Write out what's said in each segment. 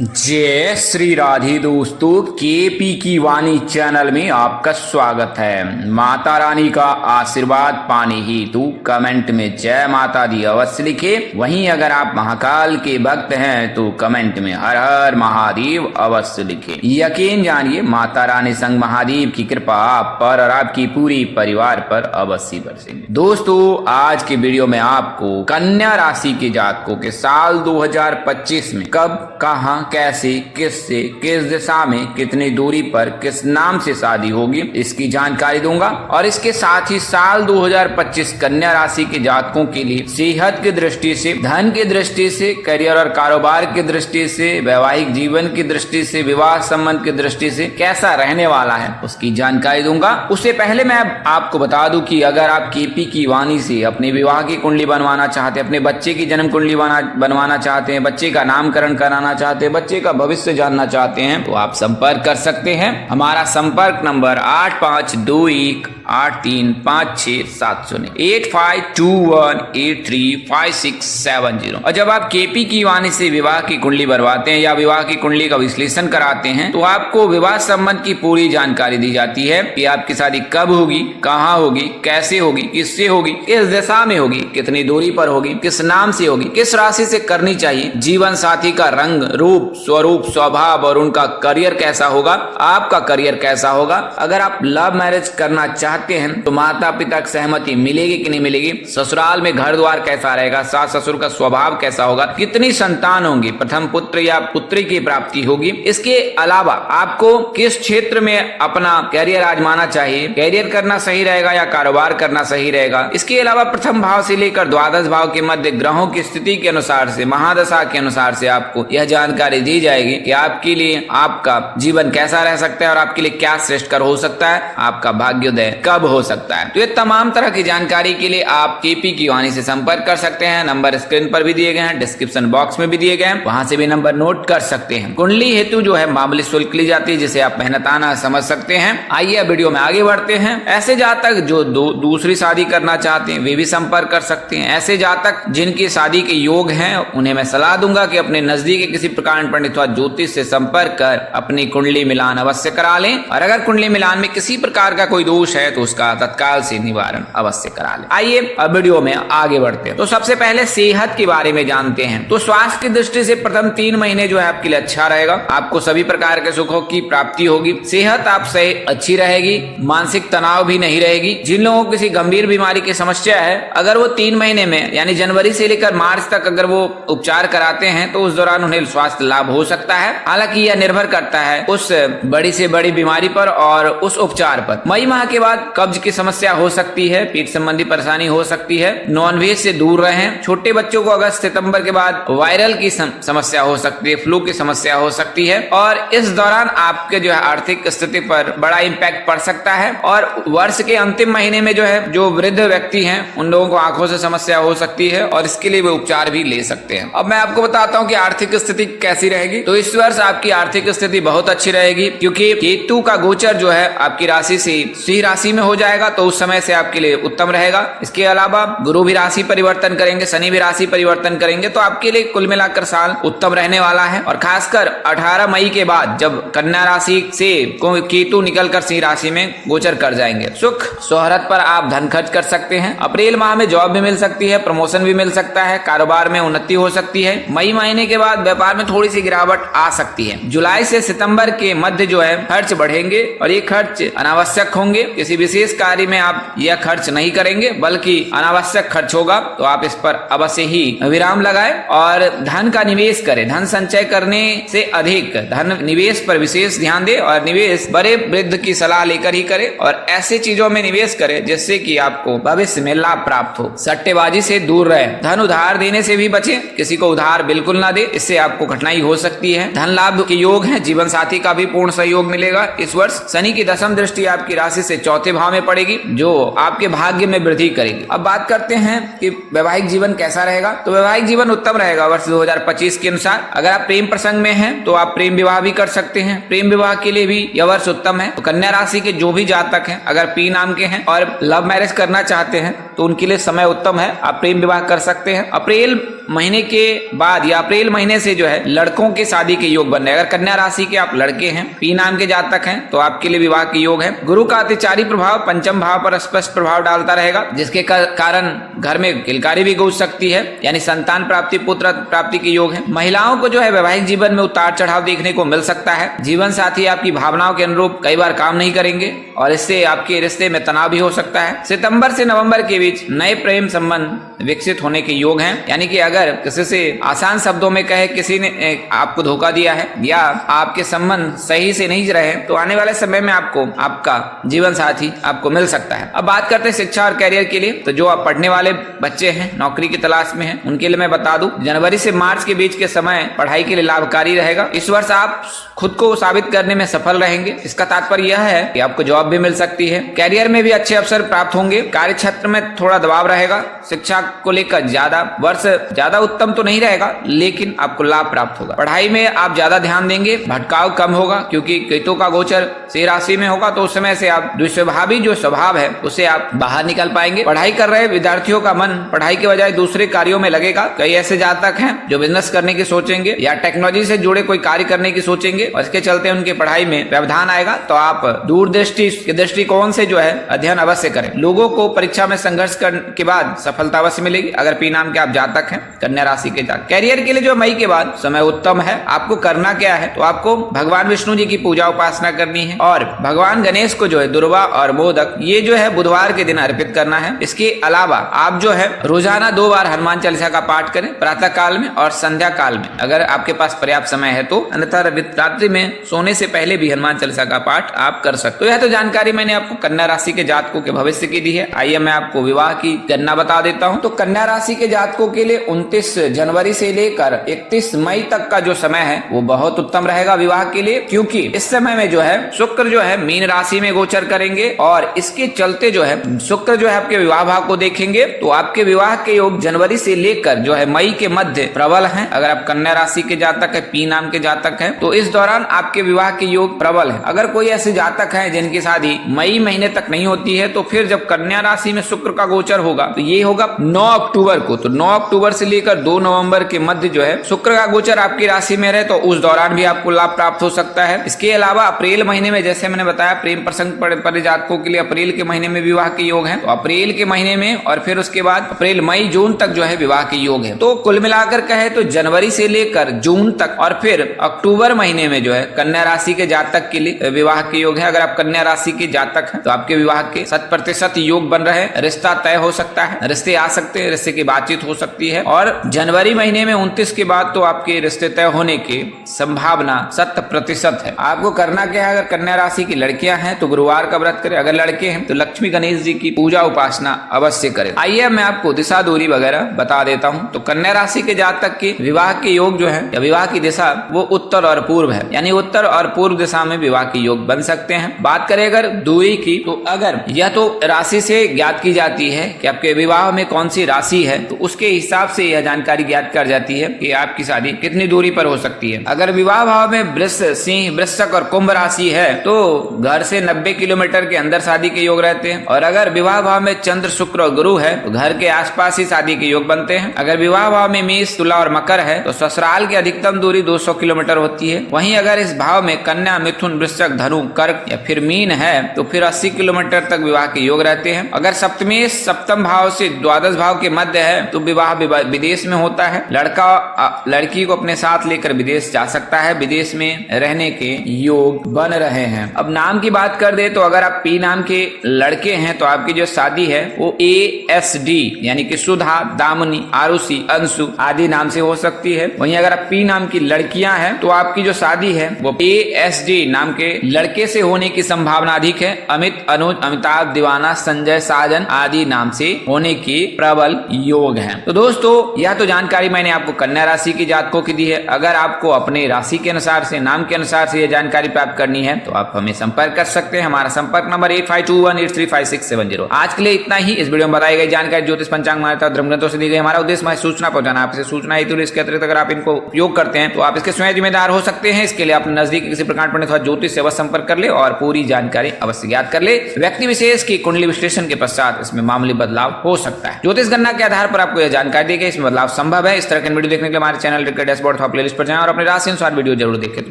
जय श्री राधे दोस्तों, केपी की वाणी चैनल में आपका स्वागत है। माता रानी का आशीर्वाद पाने हेतु कमेंट में जय माता दी अवश्य लिखे। वहीं अगर आप महाकाल के भक्त हैं तो कमेंट में हर हर महादेव अवश्य लिखे। यकीन जानिए माता रानी संग महादेव की कृपा आप पर और आपकी पूरी परिवार पर अवश्य बरसेगी। दोस्तों, आज के वीडियो में आपको कन्या राशि के जातकों के साल 2025 में कब, कहां, कैसे, किससे, किस दिशा में, कितनी दूरी पर, किस नाम से शादी होगी, इसकी जानकारी दूंगा। और इसके साथ ही साल 2025 कन्या राशि के जातकों के लिए सेहत की दृष्टि से, धन की दृष्टि से, करियर और कारोबार की दृष्टि से, वैवाहिक जीवन की दृष्टि से, विवाह संबंध की दृष्टि से कैसा रहने वाला है उसकी जानकारी दूंगा। उससे पहले मैं आपको बता दूं कि अगर आप केपी की वाणी से अपने विवाह की कुंडली बनवाना चाहते हैं, अपने बच्चे की जन्म कुंडली बनवाना चाहते हैं, बच्चे का नामकरण कराना चाहते हैं, बच्चे का भविष्य जानना चाहते हैं तो आप संपर्क कर सकते हैं। हमारा संपर्क नंबर 8521835670 8521835670। और जब आप केपी की वाणी से विवाह की कुंडली बनवाते हैं या विवाह की कुंडली का विश्लेषण कराते हैं तो आपको विवाह संबंध की पूरी जानकारी दी जाती है कि आपकी शादी कब होगी, कहाँ होगी, कैसे होगी, किससे होगी, किस दिशा में होगी, कितनी दूरी पर होगी, किस नाम से होगी, किस राशि से करनी चाहिए, जीवन साथी का रंग, रूप, स्वरूप, स्वभाव और उनका करियर कैसा होगा, आपका करियर कैसा होगा। अगर आप लव मैरिज करना चाहते हैं तो माता पिता की सहमति मिलेगी कि नहीं मिलेगी, ससुराल में घर द्वार कैसा रहेगा, सास ससुर का स्वभाव कैसा होगा, कितनी संतान होंगी, प्रथम पुत्र या पुत्री की प्राप्ति होगी। इसके अलावा आपको किस क्षेत्र में अपना करियर आजमाना चाहिए, करियर करना सही रहेगा या कारोबार करना सही रहेगा। इसके अलावा प्रथम भाव से लेकर द्वादश भाव के मध्य ग्रहों की स्थिति के अनुसार से, महादशा के अनुसार से आपको यह जानकारी दी जाएगी कि आपके लिए आपका जीवन कैसा रह सकता है और आपके लिए क्या श्रेष्ठकर हो सकता है, आपका भाग्योदय कब हो सकता है। तो ये तमाम तरह की जानकारी के लिए आप केपी की वाणी से संपर्क कर सकते हैं। नंबर स्क्रीन पर भी दिए गए हैं, डिस्क्रिप्शन बॉक्स में भी दिए गए हैं, वहां से भी नंबर नोट कर सकते हैं। कुंडली हेतु जो है मामूली शुल्क ली जाती है जिसे आप मेहनताना समझ सकते हैं। आइए वीडियो में आगे बढ़ते हैं। ऐसे जातक जो दूसरी शादी करना चाहते हैं वे भी संपर्क कर सकते हैं। ऐसे जातक जिनकी शादी के योग हैं उन्हें मैं सलाह दूंगा कि अपने नजदीकी किसी प्रकार पंडित अथवा ज्योतिष से संपर्क कर अपनी कुंडली मिलान अवश्य करा लें। और अगर कुंडली मिलान में किसी प्रकार का कोई दोष है तो उसका तत्काल से निवारण अवश्य करा लें। आइए अब वीडियो में आगे बढ़ते हैं। तो सबसे पहले सेहत के बारे में जानते हैं। तो स्वास्थ्य की दृष्टि से प्रथम 3 महीने जो है आपके लिए अच्छा रहेगा। आपको सभी प्रकार के सुखों की प्राप्ति होगी। सेहत आपसे अच्छी रहेगी, मानसिक तनाव भी नहीं रहेगी। जिन लोगों को किसी गंभीर बीमारी की समस्या है, अगर वो 3 महीने में यानी जनवरी से लेकर मार्च तक अगर वो उपचार कराते हैं तो उस दौरान उन्हें स्वास्थ्य लाभ हो सकता है। हालांकि यह निर्भर करता है उस बड़ी से बड़ी बीमारी पर और उस उपचार पर। मई माह के बाद कब्ज की समस्या हो सकती है, पेट संबंधी परेशानी हो सकती है। नॉनवेज से दूर रहें। छोटे बच्चों को अगस्त सितंबर के बाद वायरल की समस्या हो सकती है, फ्लू की समस्या हो सकती है और इस दौरान आपके जो है आर्थिक स्थिति पर बड़ा इम्पैक्ट पड़ सकता है। और वर्ष के अंतिम महीने में जो है जो वृद्ध व्यक्ति हैं उन लोगों को आंखों से समस्या हो सकती है और इसके लिए वे उपचार भी ले सकते हैं। अब मैं आपको बताता हूँ कि आर्थिक स्थिति कैसी रहेगी। तो इस वर्ष आपकी आर्थिक स्थिति बहुत अच्छी रहेगी क्योंकि केतु का गोचर जो है आपकी राशि से सिंह राशि में हो जाएगा तो उस समय से आपके लिए उत्तम रहेगा। इसके अलावा गुरु भी राशि परिवर्तन करेंगे, शनि भी राशि परिवर्तन करेंगे तो आपके लिए कुल मिलाकर साल उत्तम रहने वाला है। और खासकर 18 मई के बाद जब कन्या राशि से केतु निकलकर सिंह राशि में गोचर कर जाएंगे, सुख शोहरत पर आप धन खर्च कर सकते हैं। अप्रैल माह में जॉब भी मिल सकती है, प्रमोशन भी मिल सकता है, कारोबार में उन्नति हो सकती है। मई महीने के बाद व्यापार में थोड़ी सी गिरावट आ सकती है। जुलाई से सितंबर के मध्य जो है खर्च बढ़ेंगे और ये खर्च अनावश्यक होंगे। किसी विशेष कार्य में आप यह खर्च नहीं करेंगे बल्कि अनावश्यक खर्च होगा तो आप इस पर अवश्य ही विराम लगाएं और धन का निवेश करें। धन संचय करने से अधिक धन निवेश पर विशेष ध्यान दें और निवेश बड़े वृद्ध की सलाह लेकर ही करें और ऐसे चीजों में निवेश करें जिससे कि आपको भविष्य में लाभ प्राप्त हो। सट्टेबाजी से दूर रहें। धन उधार देने से भी बचें, किसी को उधार बिल्कुल ना दे, इससे आपको कठिनाई हो सकती है। धन लाभ के योग है, जीवन साथी का भी पूर्ण सहयोग मिलेगा। इस वर्ष शनि की दशम दृष्टि आपकी राशि से चौथे भाव में पड़ेगी जो आपके भाग्य में वृद्धि करेगी। अब बात करते हैं कि वैवाहिक जीवन कैसा रहेगा। तो वैवाहिक जीवन उत्तम रहेगा वर्ष 2025 के अनुसार। अगर आप प्रेम प्रसंग में हैं तो आप प्रेम विवाह भी कर सकते हैं। प्रेम विवाह के लिए भी यह वर्ष उत्तम है। तो कन्या राशि के जो भी जातक हैं अगर पी नाम के हैं और लव मैरिज करना चाहते हैं तो उनके लिए समय उत्तम है, आप प्रेम विवाह कर सकते हैं। अप्रैल महीने के बाद या अप्रैल महीने से जो है लड़कों के शादी के योग बन रहे हैं। अगर कन्या राशि के आप लड़के हैं, पी नाम के जातक हैं, तो आपके लिए विवाह के योग है। गुरु का अतिचारी प्रभाव पंचम भाव पर स्पष्ट प्रभाव डालता रहेगा, जिसके कारण घर में किलकारी भी गूंज सकती है, यानी संतान प्राप्ति, पुत्र प्राप्ति के योग है। महिलाओं को जो है वैवाहिक जीवन में उतार चढ़ाव देखने को मिल सकता है। जीवन साथी आपकी भावनाओं के अनुरूप कई बार काम नहीं करेंगे और इससे आपके रिश्ते में तनाव भी हो सकता है। सितंबर से नवंबर के बीच नए प्रेम संबंध विकसित होने के योग हैं, यानी कि अगर किसी से आसान शब्दों में कहे किसी ने आपको धोखा दिया है या आपके संबंध सही से नहीं रहे, तो आने वाले समय में आपको आपका जीवन साथी आपको मिल सकता है। अब बात करते हैं शिक्षा और कैरियर के लिए। तो जो आप पढ़ने वाले बच्चे हैं, नौकरी की तलाश में हैं, उनके लिए मैं बता दूं, जनवरी से मार्च के बीच के समय पढ़ाई के लिए लाभकारी रहेगा। इस वर्ष आप खुद को साबित करने में सफल रहेंगे। इसका तात्पर्य यह है कि आपको जॉब भी मिल सकती है, कैरियर में भी अच्छे अवसर प्राप्त होंगे, कार्य क्षेत्र में थोड़ा दबाव रहेगा, शिक्षा को लेकर ज्यादा उत्तम तो नहीं रहेगा, लेकिन आपको लाभ प्राप्त होगा। पढ़ाई में आप ज्यादा ध्यान देंगे, भटकाव कम होगा, क्योंकि केतु का गोचर सिंह राशि में होगा, तो उस समय से आप दुस्वभावी जो स्वभाव है उसे आप बाहर निकल पाएंगे। पढ़ाई कर रहे विद्यार्थियों का मन पढ़ाई के बजाय दूसरे कार्यों में लगेगा। कई ऐसे जातक हैं जो बिजनेस करने की सोचेंगे या टेक्नोलॉजी से जुड़े कोई कार्य करने की सोचेंगे और इसके चलते उनके पढ़ाई में व्यवधान आएगा। तो आप दूरदृष्टि के दृष्टिकोण से जो है अध्ययन अवश्य करें। लोगों को परीक्षा में संघर्ष करने के बाद सफलता अवश्य मिलेगी, अगर पी नाम के आप जातक हैं, कन्या राशि के जातक। कैरियर के लिए जो मई के बाद समय उत्तम है। आपको करना क्या है, तो आपको भगवान विष्णु जी की पूजा उपासना करनी है और भगवान गणेश को जो है दुर्वा और मोदक ये जो है बुधवार के दिन अर्पित करना है। इसके अलावा आप जो है रोजाना 2 बार हनुमान चालीसा का पाठ करें, प्रातः काल में और संध्या काल में, अगर आपके पास पर्याप्त समय है तो। अन्यथा रात्रि में सोने से पहले भी हनुमान चालीसा का पाठ आप कर सकते हो। यह तो जानकारी मैंने आपको कन्या राशि के जातकों के भविष्य की दी है। आइए मैं आपको विवाह की गणना बता देता हूँ। तो कन्या राशि के जातकों के लिए 29 जनवरी से लेकर 31 मई तक का जो समय है वो बहुत उत्तम रहेगा विवाह के लिए, क्योंकि इस समय में जो है शुक्र जो है मीन राशि में गोचर करेंगे और इसके चलते जो है शुक्र जो है आपके विवाह भाव को देखेंगे, तो आपके विवाह के योग जनवरी से लेकर जो है मई के मध्य प्रबल हैं। अगर आप कन्या राशि के जातक है, पी नाम के जातक है, तो इस दौरान आपके विवाह के योग प्रबल है। अगर कोई ऐसे जातक है जिनकी शादी मई महीने तक नहीं होती है, तो फिर जब कन्या राशि में शुक्र का गोचर होगा तो ये होगा 9 अक्टूबर को। तो 9 अक्टूबर से लेकर 2 नवंबर के मध्य जो है शुक्र का गोचर आपकी राशि में रहे, तो उस दौरान भी आपको लाभ प्राप्त हो सकता है। इसके अलावा अप्रैल महीने में, जैसे मैंने बताया, प्रेम प्रसंग पर जातकों के लिए अप्रैल के महीने में विवाह के योग है, तो अप्रैल के महीने में और फिर उसके बाद अप्रैल मई जून तक जो है विवाह के योग है। तो कुल मिलाकर कहे तो जनवरी से लेकर जून तक और फिर अक्टूबर महीने में जो है कन्या राशि के जातक के लिए विवाह के योग है। अगर आप कन्या राशि के जातक हैं तो आपके विवाह के 100% योग बन रहे हैं। रिश्ता तय हो सकता है, रिश्ते आ सकते हैं, रिश्ते की बातचीत हो सकती है और जनवरी महीने में 29 के बाद तो आपके रिश्ते तय होने की संभावना 100% है। आपको करना क्या है, अगर कन्या राशि की लड़कियां हैं तो गुरुवार का व्रत करें, अगर लड़के हैं तो लक्ष्मी गणेश जी की पूजा उपासना अवश्य करें। आइए मैं आपको दिशा दूरी वगैरह बता देता हूं। तो कन्या राशि के जातक के विवाह के योग जो है या विवाह की दिशा वो उत्तर और पूर्व है, यानी उत्तर और पूर्व दिशा में विवाह के योग बन सकते हैं। बात करें अगर दूरी की, तो अगर यह तो राशि से ज्ञात की जाती है कि आपके विवाह में कौन सी राशि है, तो उसके हिसाब से यह जानकारी ज्ञात कर जाती है कि आपकी शादी कितनी दूरी पर हो सकती है। अगर विवाह भाव में वृष, सिंह, वृश्चिक और कुंभ राशि है तो घर से 90 किलोमीटर के अंदर शादी के योग रहते हैं। और अगर विवाह भाव में चंद्र, शुक्र और गुरु है तो घर के आसपास ही शादी के योग बनते हैं। अगर विवाह भाव में मेष, तुला और मकर है तो ससुराल की अधिकतम दूरी 200 किलोमीटर होती है। वहीं अगर इस भाव में कन्या, मिथुन, वृश्चिक, धनु, कर्क या फिर मीन है तो फिर 80 किलोमीटर तक विवाह के योग रहते हैं। अगर सप्तमेश सप्तम भाव से द्वादश भाव के मध्य है तो विवाह विदेश में होता है। लड़का लड़की को अपने साथ लेकर विदेश जा सकता है, विदेश में रहने के योग बन रहे हैं। अब नाम की बात कर दे तो अगर आप पी नाम के लड़के हैं तो आपकी जो शादी है वो ASD यानी कि सुधा, दामिनी, आरुषि, अंशु आदि नाम से हो सकती है। वहीं अगर आप पी नाम की लड़कियां हैं तो आपकी जो शादी है वो ASD नाम के लड़के से होने की संभावना अधिक है। अमित, अनुज, अमिताभ, दीवाना, संजय, साजन आदि नाम से होने की प्रबल योग है। तो दोस्तों यह तो जानकारी मैंने आपको कन्या राशि की जातकों की दी है। अगर आपको अपने राशि के अनुसार से, नाम के अनुसार से यह जानकारी प्राप्त करनी है तो आप हमें संपर्क कर सकते हैं। हमारा संपर्क नंबर 8521835670। आज के लिए इतना ही। इस वीडियो में बताई गई जानकारी ज्योतिष, पंचांग, मान्यता, धर्म ग्रंथों से दी गई। हमारा उद्देश्य हमारी सूचना पहुंचाना, आपसे सूचना हेतु। इसके अतिरिक्त अगर आप इनको उपयोग करते हैं तो आप इसके स्वयं जिम्मेदार हो सकते हैं। इसके लिए आप नजदीक किसी प्रकार पंडित अथवा ज्योतिष से अवश्य संपर्क कर ले और पूरी जानकारी अवश्य ज्ञात कर ले। व्यक्ति विशेष की कुंडली विश्लेषण के पश्चात इसमें मामूली बदलाव हो सकता है। ज्योतिष गणना के आधार पर आपको यह जानकारी दी गई। इसमें बदलाव संभव है। इस तरह के वीडियो देखने के लिए हमारे चैनल के डैशबोर्ड अथवा प्लेलिस्ट पर जाएं और अपने राशि अनुसार वीडियो जरूर देखें। तो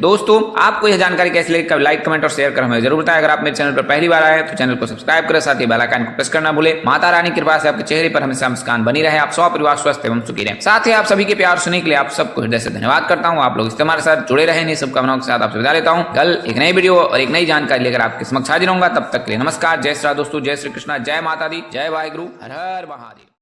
दोस्तों, आपको यह जानकारी कैसी लगी, लाइक कमेंट और शेयर कर हमें जरूर बताएं। अगर आप मेरे चैनल पर पहली बार आए तो चैनल को सब्सक्राइब करें, साथ ही बेल आइकन को प्रेस करना भूले। माता रानी की कृपा से आपके चेहरे पर हमेशा मुस्कान बनी रहे, आप सब परिवार स्वस्थ एवं सुखी रहे। साथ ही आप सभी के प्यार सुनने के लिए आप सबको हृदय से धन्यवाद करता हूँ। आप लोग इस हमारे साथ जुड़े रहे, नहीं शुभकामनाओं के साथ आपसे विदा लेता हूँ। कल एक नई वीडियो और एक नई जानकारी लेकर आपके समक्ष हाजिर होऊंगा। तब तक के लिए नमस्कार, जय श्री राम दोस्तों, जय श्री कृष्णा, जय माता दी, जय वाहिगुरु, हर हर महादेव।